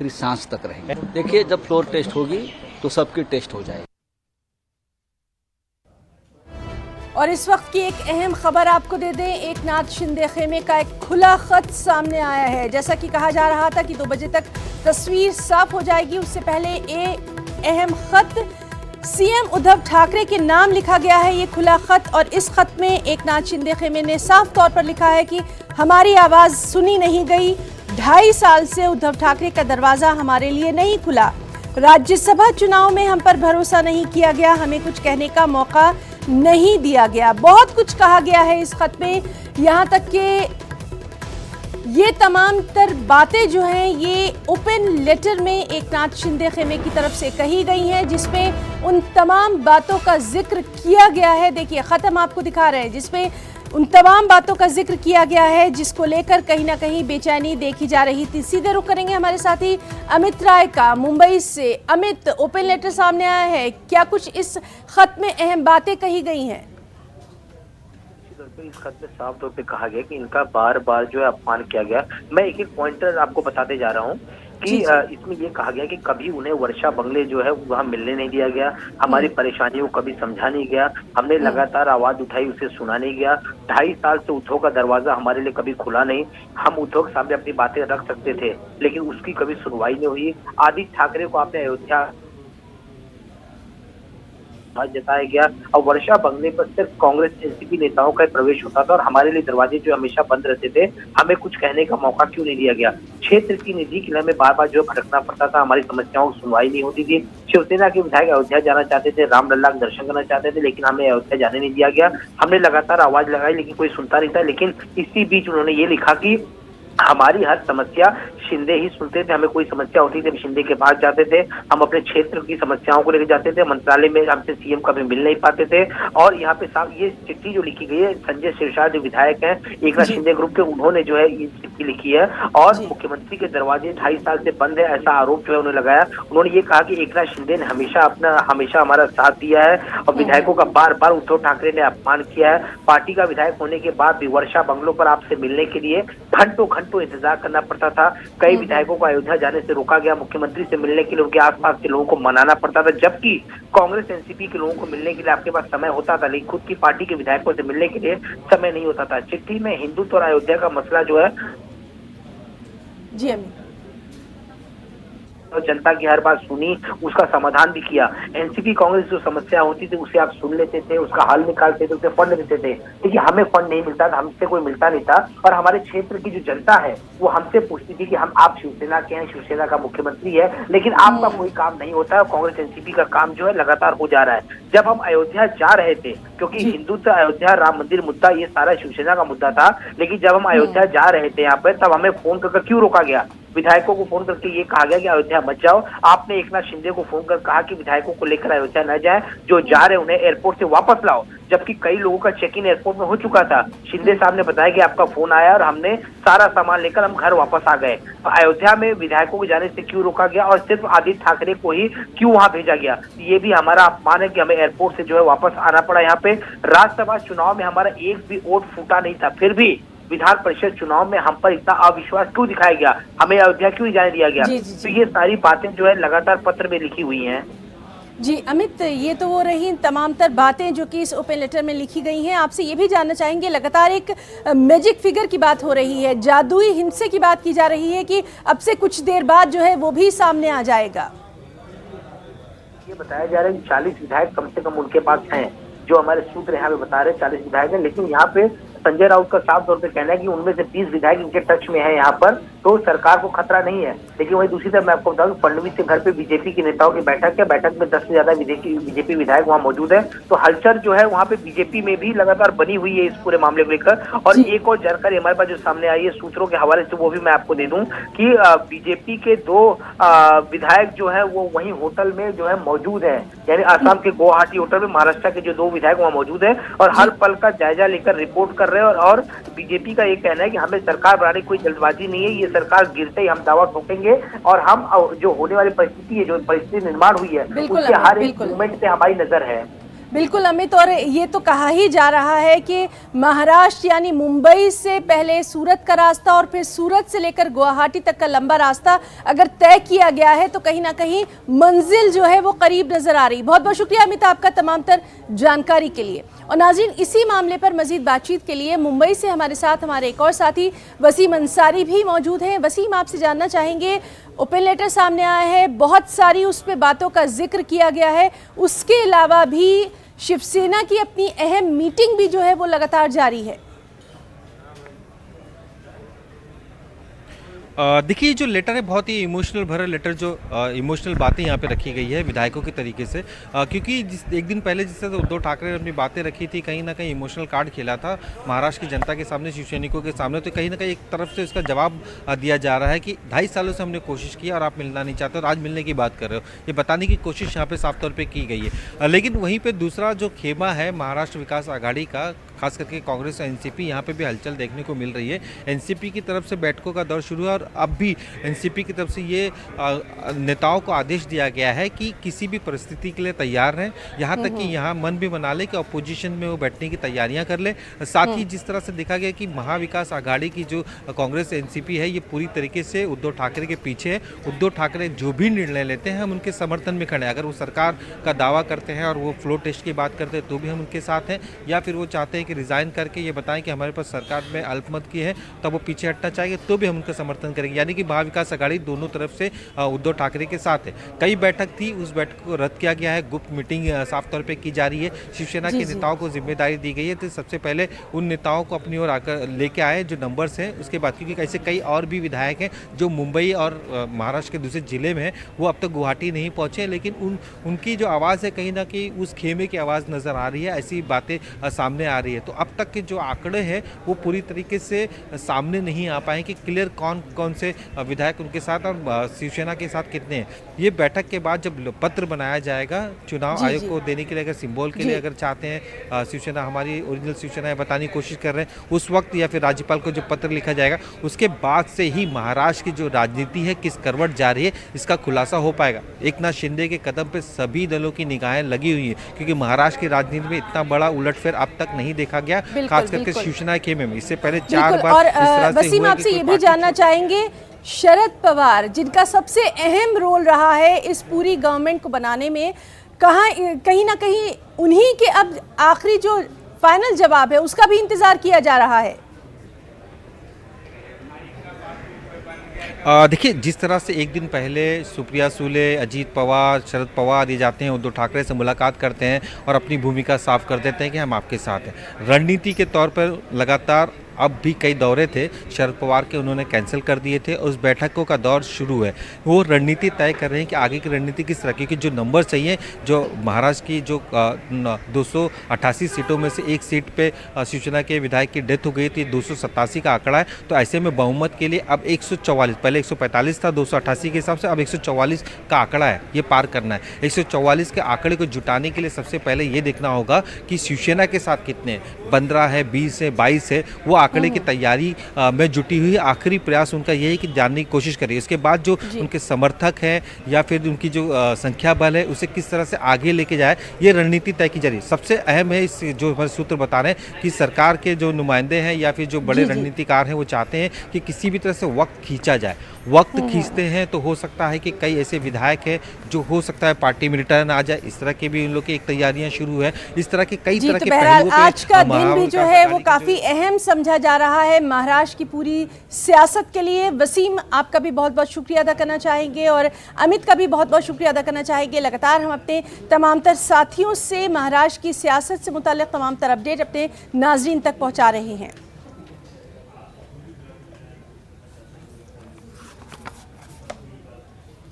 आखिरी सांस तक रहेंगे। देखिए, जब फ्लोर टेस्ट होगी तो सबकी टेस्ट हो जाएगी। और इस वक्त की एक अहम खबर आपको दे दें, एकनाथ शिंदे खेमे का एक खुला खत सामने आया है। जैसा कि कहा जा रहा था कि 2 बजे तक तस्वीर साफ हो जाएगी, उससे पहले ये अहम खत सीएम उद्धव ठाकरे के नाम लिखा गया है। ये खुला खत, और इस खत में एकनाथ शिंदे खेमे ने साफ तौर पर लिखा है कि हमारी आवाज सुनी नहीं गई। 2.5 साल से उद्धव ठाकरे का दरवाजा हमारे लिए नहीं खुला। राज्यसभा चुनाव में हम पर भरोसा नहीं किया गया, हमें कुछ कहने का मौका नहीं दिया गया। बहुत कुछ कहा गया है इस खत में, यहाँ तक कि ये तमाम तर बातें जो हैं ये ओपन लेटर में एकनाथ शिंदे खेमे की तरफ से कही गई हैं, जिसमें उन तमाम बातों का जिक्र किया गया है। देखिए, खत हम आपको दिखा रहे हैं जिसमें उन तमाम बातों का जिक्र किया गया है जिसको लेकर कहीं ना कहीं बेचैनी देखी जा रही थी। सीधे रुख करेंगे हमारे साथी अमित राय का मुंबई से। अमित, ओपन लेटर सामने आया है, क्या कुछ इस खत में अहम बातें कही गई हैं? इस खत में साफ तौर पे कहा गया कि इनका बार बार जो है अपमान किया गया। मैं एक एक पॉइंटर आपको बताते जा रहा हूँ कि इसमें ये कहा गया कि कभी उन्हें वर्षा बंगले जो है वहाँ मिलने नहीं दिया गया, हमारी परेशानियों को कभी समझा नहीं गया, हमने लगातार आवाज उठाई, उसे सुना नहीं गया। 2.5 साल से उद्धव का दरवाजा हमारे लिए कभी खुला नहीं। हम उद्धव के सामने अपनी बातें रख सकते थे, लेकिन उसकी कभी सुनवाई नहीं हुई। आदित्य ठाकरे को आपने अयोध्या जताया गया और वर्षा बंगले पर सिर्फ कांग्रेस एनसीपी नेताओं का प्रवेश होता था और हमारे लिए दरवाजे जो हमेशा बंद रहते थे। हमें कुछ कहने का मौका क्यों नहीं दिया गया? क्षेत्र की निधि के लिए हमें बार बार जो भटकना पड़ता था, हमारी समस्याओं की सुनवाई नहीं होती थी। शिवसेना के विधायक अयोध्या जाना चाहते थे, रामलल्ला का दर्शन करना चाहते थे, लेकिन हमें अयोध्या जाने नहीं दिया गया। हमने लगातार आवाज लगाई लेकिन कोई सुनता नहीं था। लेकिन इसी बीच उन्होंने ये लिखा कि हमारी हर समस्या शिंदे ही सुनते थे, हमें कोई समस्या होती थी हम शिंदे के पास जाते थे, हम अपने क्षेत्र की समस्याओं को लेकर जाते थे, मंत्रालय में हमसे सीएम कभी मिल नहीं पाते थे। और यहाँ पे साफ ये चिट्ठी जो लिखी गई है, संजय सिरसाट जो विधायक हैं एकनाथ शिंदे ग्रुप के, उन्होंने जो है ये चिट्ठी लिखी है और मुख्यमंत्री के दरवाजे 2.5 साल से बंद है ऐसा आरोप जो है उन्होंने लगाया। उन्होंने ये कहा कि एकनाथ शिंदे ने हमेशा हमारा साथ दिया है और विधायकों का बार बार उद्धव ठाकरे ने अपमान किया है। पार्टी का विधायक होने के बाद भी वर्षा बंगलों पर आपसे मिलने के लिए घंटों इंतजार करना पड़ता था। कई विधायकों को अयोध्या जाने से रोका गया, मुख्यमंत्री से मिलने के लिए उनके आसपास के लोगों को मनाना पड़ता था, जबकि कांग्रेस एनसीपी के लोगों को मिलने के लिए आपके पास समय होता था, लेकिन खुद की पार्टी के विधायकों से मिलने के लिए समय नहीं होता था। चिट्ठी में हिंदुत्व और अयोध्या का मसला जो है जी अमित, और जनता की हर बात सुनी, उसका समाधान भी किया। एनसीपी कांग्रेस जो समस्या होती थी उसे आप सुन लेते थे, उसका हल निकालते थे, उसे फंड देते थे। लेकिन हमें फंड नहीं मिलता था, हमसे कोई मिलता नहीं था और हमारे क्षेत्र की जो जनता है वो हमसे पूछती थी कि हम आप शिवसेना के हैं, शिवसेना का मुख्यमंत्री है, लेकिन आपका कोई काम नहीं होता है। कांग्रेस एनसीपी का काम जो है लगातार हो जा रहा है। जब हम अयोध्या जा रहे थे, क्योंकि हिंदुत्व, अयोध्या, राम मंदिर मुद्दा ये सारा शिवसेना का मुद्दा था, लेकिन जब हम अयोध्या जा रहे थे यहाँ पर, तब हमें फोन करके क्यों रोका गया? विधायकों को फोन करके ये कहा गया कि अयोध्या मत जाओ। आपने एकनाथ शिंदे को फोन कर कहा कि विधायकों को लेकर अयोध्या न जाए, जो जा रहे उन्हें एयरपोर्ट से वापस लाओ, जबकि कई लोगों का चेक इन एयरपोर्ट में हो चुका था। शिंदे साहब ने बताया कि आपका फोन आया और हमने सारा सामान लेकर हम घर वापस आ गए। तो अयोध्या में विधायकों को जाने से क्यों रोका गया और सिर्फ आदित्य ठाकरे को ही क्यों वहां भेजा गया? ये भी हमारा अपमान है कि हमें एयरपोर्ट से जो है वापस आना पड़ा। यहाँ पे राज्यसभा चुनाव में हमारा एक भी वोट फूटा नहीं था, फिर भी विधान परिषद चुनाव में हम पर इतना अविश्वास क्यों दिखाया गया? हमें अयोध्या क्यों नहीं जाने दिया गया? तो ये सारी बातें जो है लगातार पत्र में लिखी हुई हैं। जी अमित, ये तो वो रही तमाम तर बातें जो कि इस ओपन लेटर में लिखी गई हैं। आपसे ये भी जानना चाहेंगे, लगातार एक मैजिक फिगर की बात हो रही है, जादुई हिंसे की बात की जा रही है कि अब से कुछ देर बाद जो है वो भी सामने आ जाएगा। ये बताया जा रहा है कि 40 विधायक कम से कम उनके पास हैं, जो हमारे सूत्र यहाँ पे बता रहे 40 विधायक हैं, लेकिन यहाँ पे संजय राउत का साफ तौर पे कहना है कि उनमें से 30 विधायक इनके टच में है यहाँ पर, तो सरकार को खतरा नहीं है। लेकिन वही दूसरी तरफ मैं आपको बताऊं, फडणवीस के घर पे बीजेपी के नेताओं की बैठक है, बैठक में 10 से ज्यादा बीजेपी विधायक वहाँ मौजूद है। तो हलचल जो है वहाँ पे बीजेपी में भी लगातार बनी हुई है इस पूरे मामले को लेकर। और एक और जानकारी हमारे पास जो सामने आई है सूत्रों के हवाले से, वो भी मैं आपको दे दूं कि बीजेपी के 2 विधायक जो है वो वही होटल में जो है मौजूद है, यानी आसाम के गुवाहाटी होटल में महाराष्ट्र के जो 2 विधायक वहाँ मौजूद है और हर पल का जायजा लेकर रिपोर्ट कर रहे हैं। और बीजेपी का ये कहना है कि हमें सरकार बनाने की कोई जल्दबाजी नहीं है, ये सरकार गिरते ही हम दावा ठोकेंगे और हम जो होने वाली परिस्थिति है, जो परिस्थिति निर्माण हुई है, उसके हर एक मूवमेंट पे हमारी नजर है। बिल्कुल अमित, और ये तो कहा ही जा रहा है कि महाराष्ट्र यानी मुंबई से पहले सूरत का रास्ता और फिर सूरत से लेकर गुवाहाटी तक का लंबा रास्ता अगर तय किया गया है तो कहीं ना कहीं मंजिल जो है वो करीब नजर आ रही। बहुत बहुत शुक्रिया अमित आपका तमाम तर जानकारी के लिए। और नाज़रीन, इसी मामले पर मजीद बातचीत के लिए मुंबई से हमारे साथ हमारे एक और साथी वसीम अंसारी भी मौजूद हैं। वसीम, आपसे जानना चाहेंगे, ओपन लेटर सामने आया है, बहुत सारी उस पर बातों का जिक्र किया गया है, उसके अलावा भी शिवसेना की अपनी अहम मीटिंग भी जो है वो लगातार जारी है। देखिए, जो लेटर है बहुत ही इमोशनल भरा लेटर, जो इमोशनल बातें यहाँ पे रखी गई है विधायकों के तरीके से, क्योंकि एक दिन पहले जिस तरह उद्धव ठाकरे ने अपनी बातें रखी थी, कहीं ना कहीं इमोशनल कार्ड खेला था महाराष्ट्र की जनता के सामने, शिव सैनिकों के सामने, तो कहीं ना कहीं एक तरफ से उसका जवाब दिया जा रहा है कि 2.5 सालों से हमने कोशिश की और आप मिलना नहीं चाहते और आज मिलने की बात कर रहे हो। ये बताने की कोशिश यहाँ पे साफ तौर पर की गई है। लेकिन वहीं पर दूसरा जो खेमा है महाराष्ट्र विकास आघाड़ी का, खास करके कांग्रेस और एनसीपी, यहाँ पे भी हलचल देखने को मिल रही है। एनसीपी की तरफ से बैठकों का दौर शुरू है और अब भी एनसीपी की तरफ से ये नेताओं को आदेश दिया गया है कि किसी भी परिस्थिति के लिए तैयार रहें, यहाँ तक कि यहाँ मन भी बना ले कि अपोजिशन में वो बैठने की तैयारियां कर ले। साथ ही जिस तरह से देखा गया कि महाविकास आघाड़ी की जो कांग्रेस एनसीपी है ये पूरी तरीके से उद्धव ठाकरे के पीछे है। उद्धव ठाकरे जो भी निर्णय लेते हैं हम उनके समर्थन में खड़े हैं। अगर वो सरकार का दावा करते हैं और वो फ्लोर टेस्ट की बात करते हैं तो भी हम उनके साथ हैं, या फिर वो चाहते हैं कि रिजाइन करके ये बताएं कि हमारे पास सरकार में अल्पमत की है तब वो पीछे हटना चाहिए तो भी हम उनका समर्थन करेंगे। यानी कि महाविकास आघाड़ी दोनों तरफ से उद्धव ठाकरे के साथ है। कई बैठक थी, उस बैठक को रद्द किया गया है, गुप्त मीटिंग साफ तौर पे की जा रही है। शिवसेना के नेताओं को जिम्मेदारी दी गई है तो सबसे पहले उन नेताओं को अपनी ओर आकर लेके आए जो नंबर्स हैं, उसके बाद, क्योंकि ऐसे कई और भी विधायक हैं जो मुंबई और महाराष्ट्र के दूसरे जिले में हैं, वो अब तक गुवाहाटी नहीं पहुंचे, लेकिन उनकी जो आवाज़ है कहीं ना कहीं उस खेमे की आवाज़ नज़र आ रही है, ऐसी बातें सामने आ रही है। तो अब तक के जो आंकड़े हैं वो पूरी तरीके से सामने नहीं आ पाए कि क्लियर कौन कौन से विधायक उनके साथ और शिवसेना के साथ कितने हैं। ये बैठक के बाद जब पत्र बनाया जाएगा चुनाव आयोग को देने के लिए, अगर सिंबल के लिए अगर चाहते हैं शिवसेना, हमारी ओरिजिनल शिवसेना है बताने की कोशिश कर रहे हैं, उस वक्त या फिर राज्यपाल को जो पत्र लिखा जाएगा उसके बाद से ही महाराष्ट्र की जो राजनीति है किस करवट जा रही है इसका खुलासा हो पाएगा। एकनाथ शिंदे के कदम पे सभी दलों की निगाहें लगी हुई है, क्योंकि महाराष्ट्र की राजनीति में इतना बड़ा उलटफेर अब तक नहीं देखा गया, खास करके शिवसेना के में। इससे पहले 4 बार। और वसीम, आपसे ये भी जानना चाहेंगे, शरद पवार जिनका सबसे अहम रोल रहा है इस पूरी गवर्नमेंट को बनाने में, कहीं ना कहीं उन्हीं के अब आखिरी जो फाइनल जवाब है उसका भी इंतजार किया जा रहा है। देखिए, जिस तरह से एक दिन पहले सुप्रिया सुले, अजीत पवार, शरद पवार ये जाते हैं उद्धव ठाकरे से मुलाकात करते हैं और अपनी भूमिका साफ कर देते हैं कि हम आपके साथ हैं। रणनीति के तौर पर लगातार अब भी कई दौरे थे शरद पवार के, उन्होंने कैंसिल कर दिए थे। उस बैठकों का दौर शुरू है, वो रणनीति तय कर रहे हैं कि आगे की रणनीति किस तरह की, क्योंकि जो नंबर चाहिए, जो महाराष्ट्र की जो 288 सीटों में से एक सीट पे शिवसेना के विधायक की डेथ हो गई थी, 287 का आंकड़ा है। तो ऐसे में बहुमत के लिए अब 144, पहले 145 था 288 के हिसाब से, अब 144 का आंकड़ा है, ये पार करना है। 144 के आंकड़े को जुटाने के लिए सबसे पहले ये देखना होगा कि शिवसेना के साथ कितने हैं, 15 है, 20 है, 22 है, वो आंकड़े की तैयारी में जुटी हुई। आखिरी प्रयास उनका यही है कि जानने की कोशिश करें। इसके बाद जो उनके समर्थक हैं या फिर उनकी जो संख्या बल है उसे किस तरह से आगे लेके जाए, ये रणनीति तय की जा रही है। सबसे अहम है, इस जो हमारे सूत्र बता रहे हैं कि सरकार के जो नुमाइंदे हैं या फिर जो बड़े रणनीतिकार हैं वो चाहते हैं कि किसी भी तरह से वक्त खींचा जाए। वक्त खींचते हैं तो हो सकता है कि कई ऐसे विधायक हैं जो हो सकता है पार्टी में रिटर्न आ जाए, इस तरह के भी उन लोग की एक तैयारियां शुरू है। इस तरह के कई तरह के पहलुओं पे आज का दिन भी जो है वो काफी अहम समझा जा रहा है महाराष्ट्र की पूरी सियासत के लिए। वसीम, आपका भी बहुत बहुत शुक्रिया अदा करना चाहेंगे और अमित का भी बहुत बहुत शुक्रिया अदा करना चाहेंगे। लगातार हम अपने तमाम तर साथियों से महाराष्ट्र की सियासत से मुताल्लिक तमाम तर अपडेट अपने नाजरीन तक पहुंचा रहे हैं।